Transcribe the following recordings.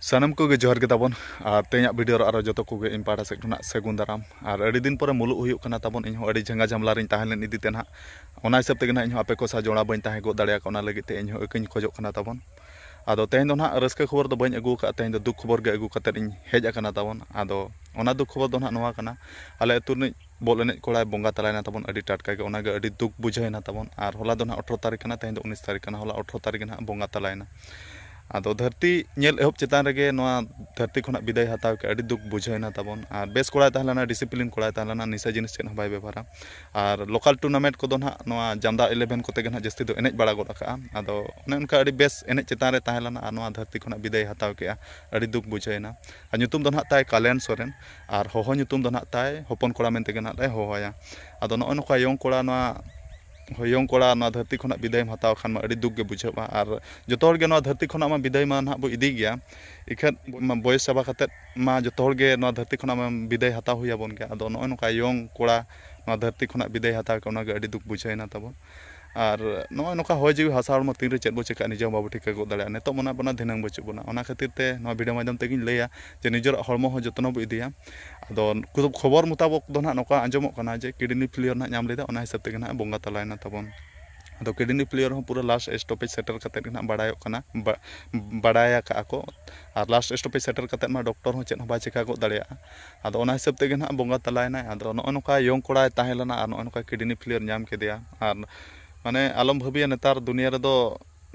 सानम को जोहर के ताबन तेज वीडियो और जो को इन पाड़ा से सेगुन दाराम और अड़ी दिन पर मुलुक हुई ताबन इन अड़ी झंगा झमला रही तहन इदीते ना ओना हिसाब ते इन आपे को सा जोड़ा बन तहे गो दाड़ा लगे इन इकन खोजना ताबन आदो तेज ना रस्क खबर दो बन अगू तेज दुख खबर के अगू कते हेजना ताबन आदो ओना दुख खबर दो ना कना आले अतु रिन बल एने कोड़ा बंगा तलायना ताबन अड़ी टाटका के ओना गे अड़ी दुख बुझाइना ताबन और होला दो ना 18 तारीख कना तेज 19 तारीख कना होला 18 तारीख ना बंगा तलायना आदो धरती नेल एहब चेतान रेगे धरती खुना विदाय हताव के अड़ी दुख बुझाइना ताबन और बेस कोड़ा तहलाना डिसिप्लिन कोड़ा तहलाना निशा जिनिस चेन बाय व्यवहारा और लोकल टूर्नामेंट को ना जामदा 11 कोते गे ना जस्ती दो एनेज बड़ा गोद का आदो ओने उनका अड़ी बेस एनेज चेतान रे तहलाना और धरती खुना विदाय हताव के अड़ी दुख बुझाइना और नुतुम दो ना ताय कालेन सोरेन और होहो नुतुम दो ना ताय होपन कोड़ा मेनते गे ना ले होहोया आदो नो नोका यंग कोड़ा होयंग कोड़ा धरती खुना विदाय हताव खान अड़ी दुख के बुझावा और जो धरती खुना विदाय मा ना बो इदी गया इखन बयस चाबा कते मा जो धरती खुना विदाय हताव हुई बन गया आदो नो नोका यंग कोड़ा धरती खुना विदाय हताव के अड़ी दुख बुझाइना ताबन और नो नोका हय जीवी हसा हड़मो तीन रे चेद बो चिका निजे बाबू ठिका गो दाड़ा नितो मना बना धिनांग बचु बना ओना खातिर ते नो वीडियो माध्यम तेगिन लैया जे निजर हड़मो हो जतन बो इदिया आदो खबर मुताबक दो ना नोका आंजमो कना जे किडनी फेलियर ना नाम लेदा ओना हिसाब तेगे ना बंगा तलायना ताबन आदो किडनी फेलियर हो पूरा लास्ट स्टॉपेज सेटल कते ना बाडायो कना बाडाया का को और लास्ट स्टॉपेज सेटल कते मा डॉक्टर हो चेन बा चिका गो दाड़ा आदो ओना हिसाब तेगे ना बंगा तलायना आदो नो नोका यंग कोड़ा ताहेलना और नो नोका किडनी फेलियर नाम केदिया और माने आलम भाबिया नेतार दुनिया रे दो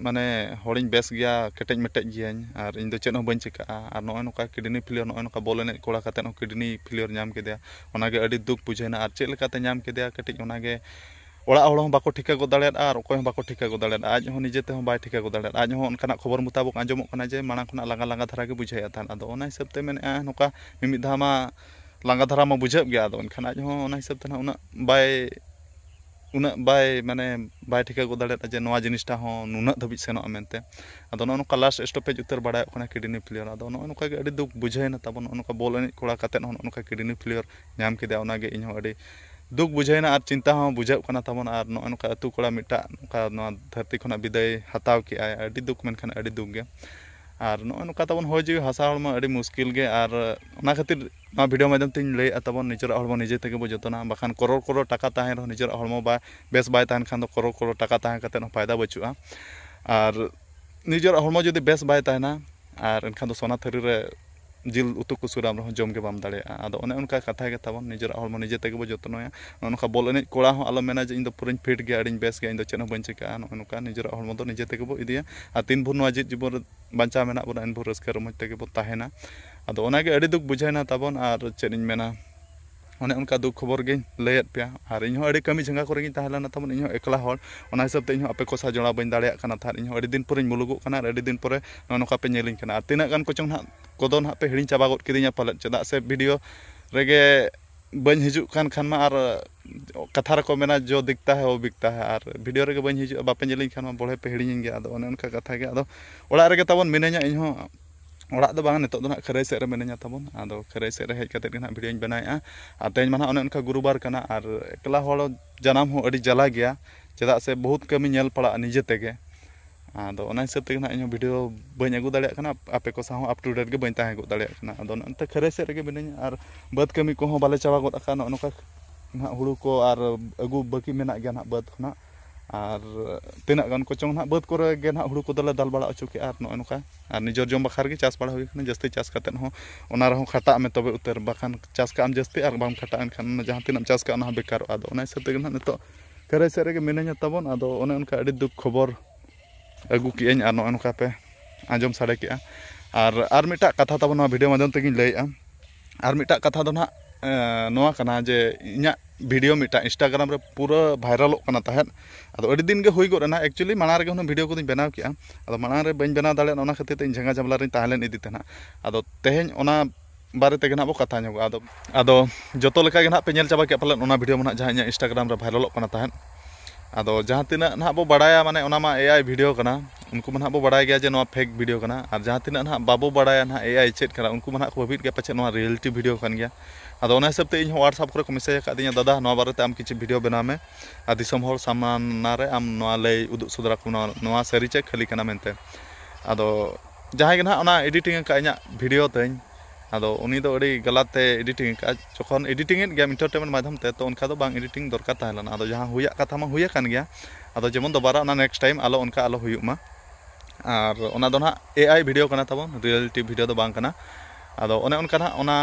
माने हड़िन बेस गया केटेज मेटेज गया और इन दो चेन हो बन चिका और नो नोका किडनी फेलियर नो नोका बॉल एने कोड़ा कते नो किडनी फेलियर नाम केदिया ओनागे अड़ी दुख बुझाइना और चेक लेकाते नाम केदिया केटेज ओनागे ओड़ा हड़ हूँ बाको ठिका गो दाड़ा और अकोय हूँ बाको ठिका गो दाड़ा आज हूँ निजेते हूँ बाय ठिका गो दाड़ा आज हूँ उनका खबर मुताबक आंजमोग कना जे माना खुना लांगा लांगा धारा के बुझाया था आदो ओना हिसाब ते मेने नोका मिमिद धामा लांगा धारा मा बुझाब गया आदो एनखान आज हूँ ओना हिसाब ते उना बाय माने बाय ठिका गो दाड़ा जे नोआ जिनिसटा हो नुना धबी सेनो मेनते आदो नो नोका लास्ट स्टॉपेज उतर बड़ा कना किडनी फेलियर आदो नो नोका गे अड़ी दुख बुझाइना ताबन नोका बॉल एने कोड़ा कते नो नोका किडनी फेलियर नाम केदा ओनागे इन हो अड़ी दुख बुझाइना और चिंता हो बुझाव कना ताबन और नो नोका अतु कोड़ा मिटा नोका नो धरती खुना विदाय हताव के अड़ी दुख मेनखान अड़ी दुख गे और नो नोका ताबन हो जीव हसा हड़मा अड़ी मुश्किल गे और ओना खातिर ना वीडियो माध्यम तीन लैया ताबन निजर हड़मो निजे तेगे बो जतना बाखान करोड़ करोड़ टाका ताहें रहो निजर हड़मो बा बेस बाय ताहेन खान दो करोड़ करोड़ टाका ताहें कते फायदा बचुआ और निजर हड़मो जदि बेस बाय ताहेना और एनखान दो सोना थरी रे जिल उतु को सुराम रहो जम के बाम दाड़े आदो ओने उनका कथा गे ताबन निजर हड़मो निजे तेगे बो जतनोया नोका बॉल एने कोड़ा हो आलो मेना जे इन दो पुरन फिट गया अड़ी बेस गया इन दो चेन बन चिका नोका निजर हड़मो दो निजे तेगे बो इदिया और तीन भुर नोआ जीवन बांचा मेना बोना इन भुर रस्का रमज तेगे बो ताहेना आदो ओनागे अड़ी दुख बुझाइना ताबन और चेन इन मेना ओने उनका दुख खबर गे लैयत पे और इन अड़ी कमी झंगा करे गे ताहेलाना ताबन इन एकला हड़ ओना हिसाब ते इन आपे को सा जोड़ा बन दाड़े कना था इन अड़ी दिन पर मुलुगो कना अड़ी दिन पर नोका पे नेलिन कना और तिना गान को चों ना कोदो ना पे हिड़ी चाबा गद किदिया पाले चदा से वीडियो रेगे बन हिजु खान मा और कथा रको मेना जो दिखता है वो बिकता है और वीडियो रेगे बन हिजु बापे नेलिन खान मा बड़े पे हिड़ी गे आदो ओने उनका कथा गे आदो ओड़ा रेगे ताबन मिने냐 इन हो ओड़ा दो बांग नितो ना खराई सेरे मेने냐 ताबन आदो खराई सेरे हेज कते ना वीडियो बनाया और तेज माना ओने उनका गुरुबार कना और एकला हड़ जनाम हो अड़ी जला गया चदा से बहुत कमी नेल पड़ा निजे तेगे आदो ओना हिसाब ते ना इन वीडियो बन अगू दाड़ा कना आपे को साह अप टू डेट गे बन ताहे गो दाड़ा कना आदो नते खराई सेरे गे मेने냐 और बद कमी को हो बाले चाबा गद का नोका ना हुड़ू को और अगू बाकी मेना गया ना बद खना और तीना गान को चों ना बद करे गे ना हुड़ू को दले दाल बड़ा अचो के और नोका और निजर जम बखार गे चास बड़ा हुई खना जस्ती चास कते हो ओना रहो खटा में तबे उतर बाखान चास का आम जस्ती और बाम खटा एनखान जहां तीना चास का ना बेकार आदो ओना हिसाब ते ना नितो खराई सेरे गे मेने냐 ताबन आदो ओने उनका अड़ी दुख खबर अगू की और नोका पे आंजम साड़े के और मिटा कथा ताबन वीडियो माध्यम तेगिन लैया और मिटा कथा दो ना नोआ कना जे इना वीडियो मिटा इंस्टाग्राम रे पूरा भाइरल कना ताहेन आदो अड़ी दिन गे हुई गो ना एक्चुअली माना रे हुन वीडियो को बनाव किया आदो माना रे बन बनाव दाड़े ओना खातिर ते झंगा जमला रे ताहलेन इदी तेना आदो तेहेन ओना बारे तेगे ना बो कथा ᱧᱚᱜ आदो जतो लेका गे ना पे नेल चाबा के पालन ओना वीडियो मना जहां इंस्टाग्राम रे भाइरल कना ताहेन आदो जहां तिना ना बो बड़ाया माने ओना मा एआई वीडियो कना उनको मन बो बड़ा गया जे नोआ फेक वीडियो कना और जहां तिना ना बाबो बड़ाया ना एआई चेक कना उनको मन को भाबित के पछे नोआ रियलिटी वीडियो कन गया आदो ओना हिसाब ते इन व्हाट्सएप करे को मैसेज का दिया दादा नोआ बारे ते आम किछि वीडियो बना में आ दिसम होर सामना रे आम नोआ लay उदुग सुदरा को नोआ सरी चे खाली कना मेनते आदो जहाँ के ना एडिटिंग का इᱧᱟᱹᱜ वीडियो तᱤᱧ आदो उनी दो अड़ी गलत एडिटिंग का जखन एडिटिंग गेम एंटरटेनमेंट माध्यम ते तो उनका दो बांग एडिटिंग दरकार ताहेलाना आदो जहाँ हुया कथा मा हुया कान गया आदो जेमन दोबारा ओना नेक्स्ट टाइम आलो उनका आलो हुयुक मा और ओना दो ना एआई वीडियो कना ताबन रियलिटी वीडियो दो बांग कना आदो ओने उनका ना ओना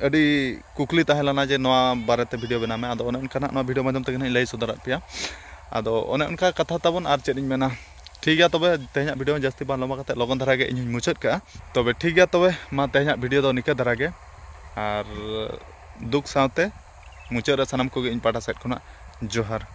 अड़ी कुकली ताहेलाना जे नोआ बारेते वीडियो बना में आदो ओने उनका ना वीडियो माध्यम ते लay सदर पिया आदो ओने उनका कथा ताबन आर चेद मेना ठीक है तबे तेहना वीडियो जास्ती बां लम्बा कते लगन धरा गे इन मुचाद का तबे ठीक है तबे मा तेहना वीडियो दो निका धरा गे और दुख साथे मुचाद रे सनम को गे इन पाटा सेट खना जोहार।